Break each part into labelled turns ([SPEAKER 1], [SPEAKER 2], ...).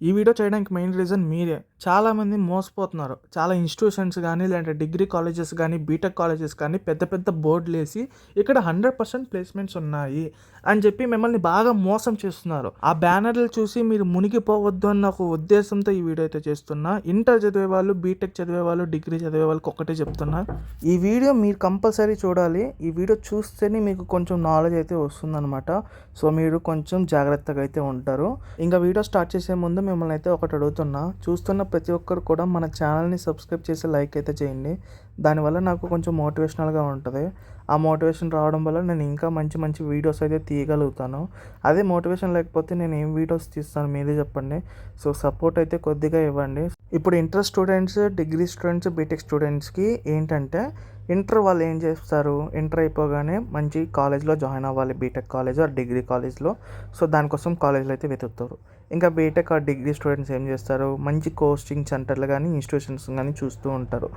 [SPEAKER 1] ఈ వీడియో చేయడానికి main reason మీరే. చాలామంది మోసపోతున్నారు. చాలా ఇన్‌స్టిట్యూషన్స్ గానీ, లేదంటే డిగ్రీ కాలేజెస్ గానీ, బీటెక్ కాలేజెస్ కానీ పెద్ద పెద్ద బోర్డులేసి ఇక్కడ 100% ప్లేస్‌మెంట్స్ ఉన్నాయి అని చెప్పి మిమ్మల్ని బాగా మోసం చేస్తున్నారు. ఆ బ్యానర్‌లు చూసి మీరు మునిగిపోవద్దు అన్న ఒక ఉద్దేశంతో ఈ వీడియో అయితే చేస్తున్నా. ఇంటర్ చదివేవాళ్ళు, బీటెక్ చదివేవాళ్ళు, డిగ్రీ చదివే వాళ్ళకి ఒక్కటే చెప్తున్నా. ఈ వీడియో మీరు కంపల్సరీ చూడాలి. ఈ వీడియో చూస్తేనే మీకు కొంచెం నాలెడ్జ్ అయితే వస్తుందనమాట. సో, మీరు కొంచెం జాగ్రత్తగా అయితే ఉంటారు. ఇంకా వీడియో స్టార్ట్ చేసే ముందు మిమ్మల్ని అయితే ఒకటి అడుగుతున్నా. చూస్తున్న ప్రతి ఒక్కరు కూడా మన ఛానల్‌ని సబ్స్క్రైబ్ చేసి లైక్ అయితే చేయండి. దానివల్ల నాకు కొంచెం మోటివేషనల్‌గా ఉంటది. ఆ మోటివేషన్ రావడం వల్ల నేను ఇంకా మంచి మంచి వీడియోస్ అయితే తీయగలుగుతాను. అదే మోటివేషన్ లేకపోతే నేను ఏం వీడియోస్ తీస్తాను మీరే చెప్పండి. సో, సపోర్ట్ అయితే కొద్దిగా ఇవ్వండి. ఇప్పుడు inter students, degree students, BTech స్టూడెంట్స్‌కి ఏంటంటే ఇంటర్ వాళ్ళు ఏం చేస్తారు, ఇంటర్ అయిపోగానే మంచి కాలేజ్‌లో జాయిన్ అవ్వాలి. బీటెక్ కాలేజ్ ఆర్ డిగ్రీ కాలేజ్‌లో. సో, దానికోసం కాలేజ్‌లో అయితే వెతుకుతారు. ఇంకా బీటెక్ ఆర్ డిగ్రీ స్టూడెంట్స్ ఏం చేస్తారు, మంచి కోచింగ్ సెంటర్లు కానీ, ఇన్స్టిట్యూషన్స్ కానీ చూస్తూ ఉంటారు.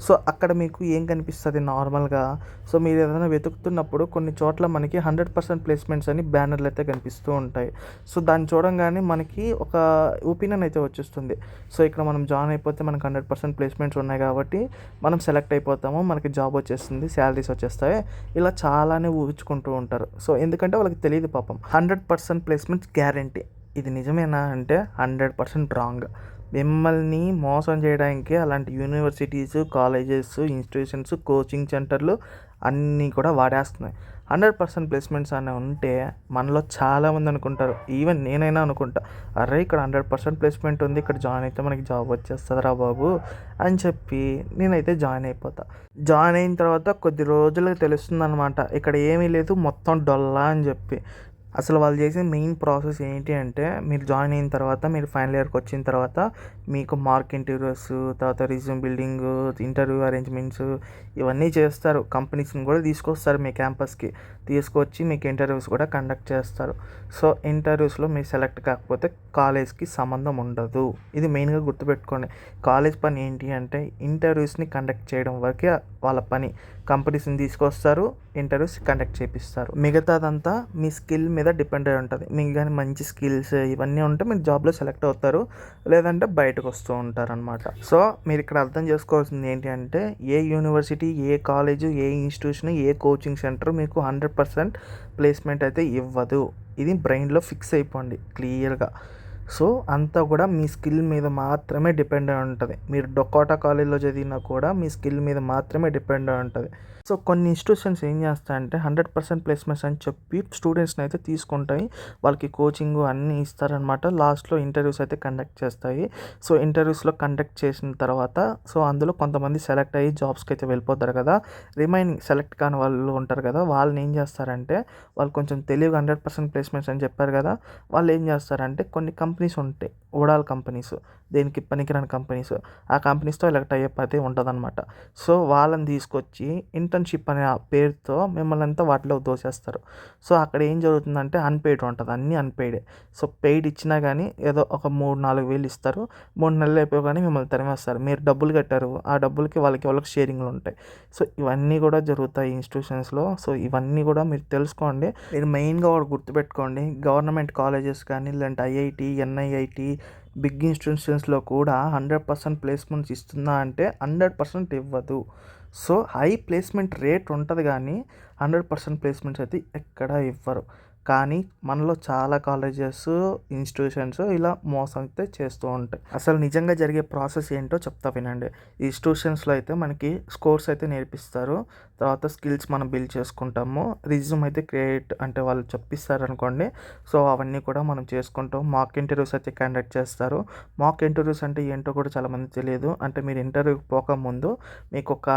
[SPEAKER 1] సో, అక్కడ మీకు ఏం కనిపిస్తుంది నార్మల్‌గా, సో, మీరు ఏదైనా వెతుకుతున్నప్పుడు కొన్ని చోట్ల మనకి 100% ప్లేస్మెంట్స్ అని బ్యానర్లు అయితే కనిపిస్తూ ఉంటాయి. సో, దాన్ని చూడంగానే మనకి ఒక ఒపీనియన్ అయితే వచ్చేస్తుంది. సో, ఇక్కడ మనం జాయిన్ అయిపోతే మనకు 100% ప్లేస్మెంట్స్ ఉన్నాయి కాబట్టి మనం సెలెక్ట్ అయిపోతాము, మనకి జాబ్ వచ్చేస్తుంది, శాలరీస్ వచ్చేస్తాయి, ఇలా చాలానే ఊహించుకుంటూ ఉంటారు. సో, ఎందుకంటే వాళ్ళకి తెలియదు పాపం 100% ప్లేస్మెంట్స్ గ్యారంటీ. ఇది నిజమేనా అంటే 100% రాంగ్. మిమ్మల్ని మోసం చేయడానికి అలాంటి యూనివర్సిటీస్, కాలేజెస్, ఇన్స్టిట్యూషన్స్, కోచింగ్ సెంటర్లు అన్నీ కూడా వాడేస్తున్నాయి. 100% ప్లేస్మెంట్స్ అని ఉంటే మనలో చాలామంది అనుకుంటారు, ఈవెన్ నేనైనా అనుకుంటా, అరే ఇక్కడ 100% ప్లేస్మెంట్ ఉంది, ఇక్కడ జాయిన్ అయితే మనకి జాబ్ వచ్చేస్తుందిరా బాబు అని చెప్పి నేనైతే జాయిన్ అయిపోతా. జాయిన్ అయిన తర్వాత కొద్ది రోజులకు తెలుస్తుందనమాట, ఇక్కడ ఏమీ లేదు, మొత్తం డొల్లా అని చెప్పి. అసలు వాళ్ళు చేసే మెయిన్ ప్రాసెస్ ఏంటి అంటే, మీరు జాయిన్ అయిన తర్వాత, మీరు ఫైనల్ ఇయర్కి వచ్చిన తర్వాత మీకు మార్క్ ఇంటర్వ్యూస్, తర్వాత రిజ్యూమ్ బిల్డింగ్, ఇంటర్వ్యూ అరేంజ్మెంట్స్ ఇవన్నీ చేస్తారు. కంపెనీస్ని కూడా తీసుకొస్తారు మీ క్యాంపస్కి. తీసుకొచ్చి మీకు ఇంటర్వ్యూస్ కూడా కండక్ట్ చేస్తారు. సో, ఇంటర్వ్యూస్లో మీరు సెలెక్ట్ కాకపోతే కాలేజ్కి సంబంధం ఉండదు. ఇది మెయిన్గా గుర్తుపెట్టుకోండి. కాలేజ్ పని ఏంటి అంటే ఇంటర్వ్యూస్ని కండక్ట్ చేయడం వరకే వాళ్ళ పని. కంపెనీస్ని తీసుకొస్తారు, ఇంటర్వ్యూస్ కండక్ట్ చేపిస్తారు. మిగతాదంతా మీ స్కిల్ మీద డిపెండ్ అయి ఉంటుంది. మీకు కానీ మంచి స్కిల్స్ ఇవన్నీ ఉంటే మీరు జాబ్లో సెలెక్ట్ అవుతారు, లేదంటే బయటకు వస్తూ ఉంటారనమాట. సో, మీరు ఇక్కడ అర్థం చేసుకోవాల్సింది ఏంటి అంటే, ఏ యూనివర్సిటీ, ఏ కాలేజు, ఏ ఇన్స్టిట్యూషన్, ఏ కోచింగ్ సెంటర్ మీకు 100% ప్లేస్మెంట్ అయితే ఇవ్వదు. ఇది బ్రెయిన్లో ఫిక్స్ అయిపోండి క్లియర్గా. సో, అంతా కూడా మీ స్కిల్ మీద మాత్రమే డిపెండ్ అయి ఉంటుంది. మీరు డొకోటా కాలేజ్‌లో చదివినా కూడా మీ స్కిల్ మీద మాత్రమే డిపెండ్ అయి ఉంటుంది. సో, కొన్ని ఇన్స్టిట్యూషన్స్ ఏం చేస్తాయంటే 100% ప్లేస్మెంట్స్ అని చెప్పి స్టూడెంట్స్‌ని అయితే తీసుకుంటాయి. వాళ్ళకి కోచింగు అన్నీ ఇస్తారనమాట. లాస్ట్‌లో ఇంటర్వ్యూస్ అయితే కండక్ట్ చేస్తాయి. సో, ఇంటర్వ్యూస్‌లో కండక్ట్ చేసిన తర్వాత, సో, అందులో కొంతమంది సెలెక్ట్ అయ్యి జాబ్స్‌కి అయితే వెళ్ళిపోతారు కదా! రిమైనింగ్ సెలెక్ట్ కాని వాళ్ళు ఉంటారు కదా! వాళ్ళని ఏం చేస్తారంటే, వాళ్ళు కొంచెం తెలివిగా 100% ప్లేస్మెంట్స్ అని చెప్పారు కదా! వాళ్ళు ఏం చేస్తారంటే, కొన్ని కంపెనీస్ ఉంటాయి, ఉడాల్ కంపెనీస్, దేనికి పనికిరాని కంపెనీస్. ఆ కంపెనీస్‌తో ఇలా టై అప్ అయితే ఉంటదనమాట. సో, వాళ్ళని తీసుకొచ్చి ఇంటర్న్‌షిప్ అనే ఆ పేరుతో మిమ్మల్ని అంతా వాటిలో దోసేస్తారు. సో, అక్కడ ఏం జరుగుతుందంటే అన్‌పెయిడ్ ఉంటది. అన్నీ అన్‌పెయిడే. సో, పెయిడ్ ఇచ్చినా గానీ ఏదో ఒక 3, 4 వేలు ఇస్తారు. 3 నెలలు అయిపోగానే మిమ్మల్ని తరిమేస్తారు. మీరు డబ్బులు కట్టారు, ఆ డబ్బులకి వాళ్ళకి షేరింగ్‌లు ఉంటాయి. సో, ఇవన్నీ కూడా జరుగుతాయి ఇన్స్టిట్యూషన్స్‌లో. సో, ఇవన్నీ కూడా మీరు తెలుసుకోండి. మీరు మెయిన్‌గా ఒకటి గుర్తుపెట్టుకోండి, గవర్నమెంట్ కాలేజెస్ కానీ, లేదంటే ఐఐటీ, ఎన్ఐఐటీ, బిగ్ ఇన్స్టిట్యూషన్స్‌లో కూడా 100% ప్లేస్మెంట్స్ ఇస్తుందా అంటే 100% ఇవ్వదు. సో, హై ప్లేస్మెంట్ రేట్ ఉంటది గానీ 100% ప్లేస్మెంట్స్ అయితే ఎక్కడా ఇవ్వరు. కానీ మనలో చాలా కాలేజెస్, ఇన్స్టిట్యూషన్స్ ఇలా మోసం అయితే చేస్తూ ఉంటాయి. అసలు నిజంగా జరిగే ప్రాసెస్ ఏంటో చెప్తా వినండి. ఈ ఇన్స్టిట్యూషన్స్‌లో అయితే మనకి స్కోర్స్ అయితే నేర్పిస్తారు. తర్వాత స్కిల్స్ మనం బిల్డ్ చేసుకుంటాము. రెజ్యూమ్ అయితే క్రియేట్ అంటే వాళ్ళు చెప్పిస్తారనుకోండి. సో, అవన్నీ కూడా మనం చేసుకుంటాం. మాక్ ఇంటర్వ్యూస్ అయితే కండక్ట్ చేస్తారు. మాక్ ఇంటర్వ్యూస్ అంటే ఏంటో కూడా చాలామందికి తెలియదు. అంటే మీరు ఇంటర్వ్యూకి పోకముందు మీకొక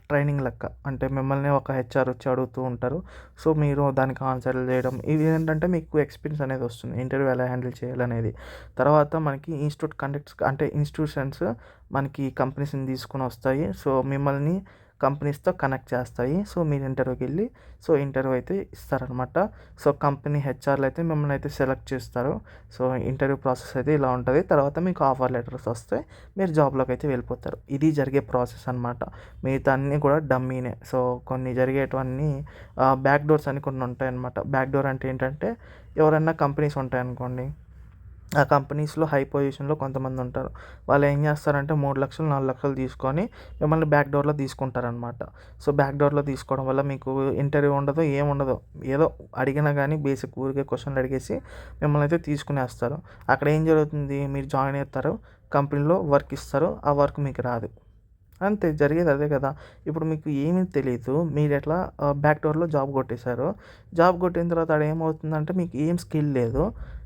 [SPEAKER 1] ట్రైనింగ్ లెక్క. అంటే మిమ్మల్ని ఒక హెచ్ఆర్ వచ్చి అడుగుతూ ఉంటారు. సో, మీరు దానికి ఆన్సర్లు చేయడం. ఇవి ఏంటంటే మీకు ఎక్స్‌పీరియన్స్ అనేది వస్తుంది, ఇంటర్వ్యూ ఎలా హ్యాండిల్ చేయాలనేది. తర్వాత మనకి ఇన్‌స్టిట్యూట్ కండక్ట్స్ అంటే ఇన్స్టిట్యూషన్స్ మనకి కంపెనీస్‌ని తీసుకొని వస్తాయి. సో, మిమ్మల్ని కంపెనీస్‌తో కనెక్ట్ చేస్తాయి. సో, మీరు ఇంటర్వ్యూకెళ్ళి సో, ఇంటర్వ్యూ అయితే ఇస్తారనమాట. సో, కంపెనీ హెచ్ఆర్‌లు అయితే మిమ్మల్ని అయితే సెలెక్ట్ చేస్తారు. సో, ఇంటర్వ్యూ ప్రాసెస్ అయితే ఇలా ఉంటది. తర్వాత మీకు ఆఫర్ లెటర్స్ వస్తాయి. మీరు జాబ్‌లోకి అయితే వెళ్ళిపోతారు. ఇది జరిగే ప్రాసెస్ అనమాట. మిగతా అన్నీ కూడా డమ్మీనే. సో, కొన్ని జరిగేటివన్నీ బ్యాక్ డోర్స్ అని కొన్ని ఉంటాయన్నమాట. బ్యాక్ డోర్ అంటే ఏంటంటే, ఎవరైనా కంపెనీస్ ఉంటాయనుకోండి, ఆ కంపెనీస్‌లో హై పొజిషన్‌లో కొంతమంది ఉంటారు. వాళ్ళు ఏం చేస్తారంటే 3,00,000, 4,00,000 తీసుకొని మిమ్మల్ని బ్యాక్ డోర్‌లో తీసుకుంటారనమాట. సో, బ్యాక్ డోర్‌లో తీసుకోవడం వల్ల మీకు ఇంటర్వ్యూ ఉండదు, ఏముండదు. ఏదో అడిగినా గానీ బేసిక్ ఊరికే క్వెషన్‌లు అడిగేసి మిమ్మల్ని అయితే తీసుకునేస్తారు. అక్కడ ఏం జరుగుతుంది, మీరు జాయిన్ అవుతారు, కంపెనీలో వర్క్ ఇస్తారు, ఆ వర్క్ మీకు రాదు. అంతే జరిగేది అదే కదా! ఇప్పుడు మీకు ఏమీ తెలీదు. మీరెట్లా బ్యాక్ డోర్‌లో జాబ్ కొట్టేసారు. జాబ్ కొట్టిన తర్వాత ఆడ ఏమవుతుందంటే మీకు ఏం స్కిల్ లేదు.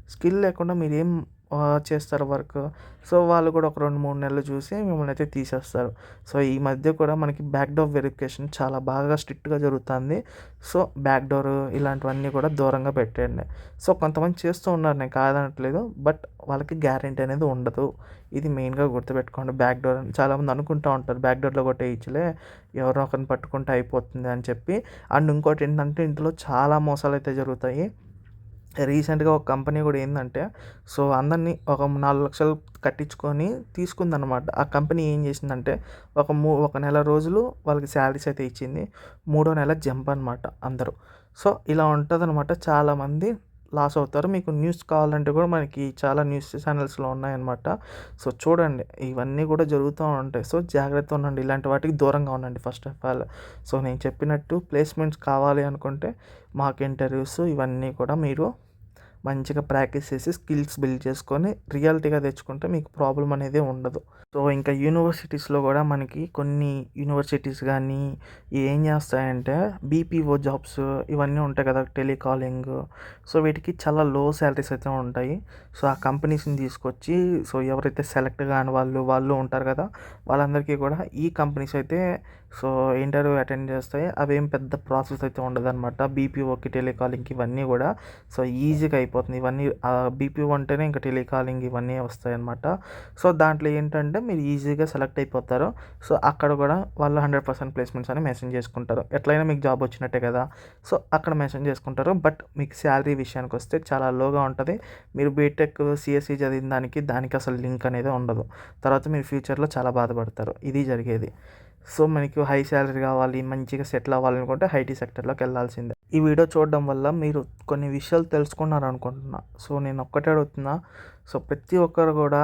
[SPEAKER 1] స్కిల్ లేకుండా మీరేం చేస్తారు వర్క్. సో, వాళ్ళు కూడా ఒక 2, 3 నెలలు చూసి మిమ్మల్నయితే తీసేస్తారు. సో, ఈ మధ్య కూడా మనకి బ్యాక్ డోర్ వెరిఫికేషన్ చాలా బాగా స్ట్రిక్ట్‌గా జరుగుతుంది. సో, బ్యాక్ డోర్ ఇలాంటివన్నీ కూడా దూరంగా పెట్టేయండి. సో, కొంతమంది చేస్తూ ఉన్నారు, నేను కాదనట్లేదు. బట్ వాళ్ళకి గ్యారంటీ అనేది ఉండదు. ఇది మెయిన్‌గా గుర్తుపెట్టుకోండి. బ్యాక్ డోర్ అని చాలామంది అనుకుంటా ఉంటారు. బ్యాక్ డోర్‌లో కొట్టేయచ్చులే, ఎవరినో ఒకరిని పట్టుకుంటే అయిపోతుంది అని చెప్పి. అండ్ ఇంకోటేంటంటే ఇందులో చాలా మోసాలైతే జరుగుతాయి. రీసెంట్‌గా ఒక కంపెనీ గూడా ఏందంటే, సో, అందరిని ఒక 4,00,000 కట్టించుకొని తీసుకుందనమాట. ఆ కంపెనీ ఏం జేసిందంటే, ఒక నెల రోజులు వాళ్ళకి శాలరీస్ అయితే ఇచ్చింది. మూడో నెల జంప్ అనమాట అందరూ. సో, ఇలా ఉంటదనమాట. చాలామంది లాస్ అవుతారు. మీకు న్యూస్ కావాలంటే గూడా మనకి చాలా న్యూస్ ఛానల్స్‌లో ఉన్నాయన్నమాట. సో, చూడండి, ఇవన్నీ గూడా జరుగుతూ ఉంటాయి. సో, జాగ్రత్తగా ఉండండి. ఇలాంటి వాటికి దూరంగా ఉండండి ఫస్ట్ ఆఫ్ ఆల్. సో, నేను చెప్పినట్టు ప్లేస్‌మెంట్స్ కావాలి అనుకుంటే మాక్ ఇంటర్వ్యూస్ ఇవన్నీ కూడా మీరు మంచిగా ప్రాక్టీస్ చేసి స్కిల్స్ బిల్డ్ చేసుకొని రియాలిటీగా తెచ్చుకుంటే మీకు ప్రాబ్లమ్ అనేది ఉండదు. సో, ఇంకా యూనివర్సిటీస్‌లో గూడా మనకి కొన్ని యూనివర్సిటీస్ గానీ ఏం చేస్తాయంటే బీపీఓ జాబ్స్ ఇవన్నీ ఉంటాయి కదా! టెలికాలింగ్. సో, వీటికి చాలా లో సాలరీస్ అయితే ఉంటాయి. సో, ఆ కంపెనీస్‌ని తీసుకొచ్చి, సో, ఎవరైతే సెలెక్ట్ కాని వాళ్ళు ఉంటారు కదా! వాళ్ళందరికీ కూడా ఈ కంపెనీస్ అయితే సో, ఇంటర్వ్యూ అటెండ్ చేస్తాయి. అవేం పెద్ద ప్రాసెస్ అయితే ఉండదనమాట. బీపీఓకి, టెలికాలింగ్‌కి ఇవన్నీ గూడా సో, ఈజీగా అయిపోతుంది. ఇవన్నీ బీపీఓ అంటేనే ఇంకా టెలికాలింగ్ ఇవన్నీ వస్తాయన్నమాట. సో, దాంట్లో ఏంటంటే మీరు ఈజీగా సెలెక్ట్ అయిపోతారు. సో, అక్కడ గూడా వాళ్ళు 100% ప్లేస్‌మెంట్స్ అని మెన్షన్ చేసుకుంటారు. ఎట్లైనా మీకు జాబ్ వచ్చినట్టే కదా! సో, అక్కడ మెన్షన్ చేసుకుంటారు. బట్ మీకు శాలరీ విషయానికొస్తే చాలా లోగా ఉంటది. మీరు బీటెక్, సీఎస్ఈ చదివిన దానికి అసలు లింక్ అనేది ఉండదు. తర్వాత మీరు ఫ్యూచర్‌లో చాలా బాధపడతారు. ఇది జరిగేది. సో, మనకు హై సాలరీ కావాలి, మంచిగా సెటిల్ అవ్వాలనుకుంటే ఐటీ సెక్టర్‌లోకెళ్ళాల్సిందే. ఈ వీడియో చూడడం వల్ల మీరు కొన్ని విషయాలు తెలుసుకున్నారనుకుంటున్నా. సో, నేను ఒక్కటే అడుగుతున్నా. సో, ప్రతి ఒక్కరు గూడా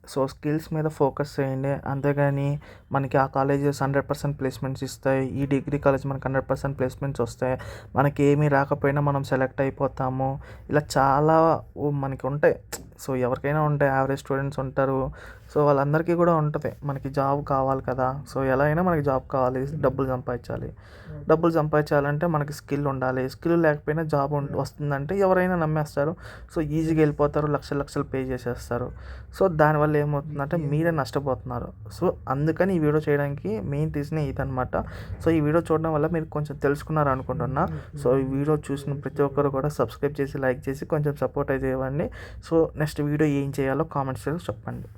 [SPEAKER 1] సో, స్కిల్స్ మీద ఫోకస్ చేయండి. అంతేగాని మనకి ఆ కాలేజెస్ 100% ప్లేస్‌మెంట్స్ ఇస్తాయి, ఈ డిగ్రీ కాలేజ్ మనకు 100% ప్లేస్‌మెంట్స్ వస్తాయి, మనకేమీ రాకపోయినా మనం సెలెక్ట్ అయిపోతాము, ఇలా చాలా మనకి ఉంటాయి. సో, ఎవరికైనా ఉంటాయి. యావరేజ్ స్టూడెంట్స్ ఉంటారు. సో, వాళ్ళందరికీ కూడా ఉంటది. మనకి జాబ్ కావాలి కదా! సో, ఎలా అయినా మనకి జాబ్ కావాలి, డబ్బులు సంపాదించాలి. డబ్బులు సంపాదించాలంటే మనకి స్కిల్ ఉండాలి. స్కిల్ లేకపోయినా జాబ్ వస్తుందంటే ఎవరైనా నమ్మేస్తారు. సో, ఈజీగా వెళ్ళిపోతారు. లక్షలు లక్షలు పే చేసేస్తారు. సో, దానివల్ల ఏమవుతుందంటే మీరే నష్టపోతున్నారు. సో, అందుకని ఈ వీడియో చేయడానికి మెయిన్ రీజనే ఇదనమాట. సో, ఈ వీడియో చూడడం వల్ల మీరు కొంచెం తెలుసుకున్నారు అనుకుంటున్నా. సో, ఈ వీడియో చూసిన ప్రతి ఒక్కరు కూడా సబ్స్క్రైబ్ చేసి, లైక్ చేసి కొంచెం సపోర్ట్ అయితే ఇవ్వండి. సో, నెక్స్ట్ వీడియో ఏం చేయాలో కామెంట్స్‌లో చెప్పండి.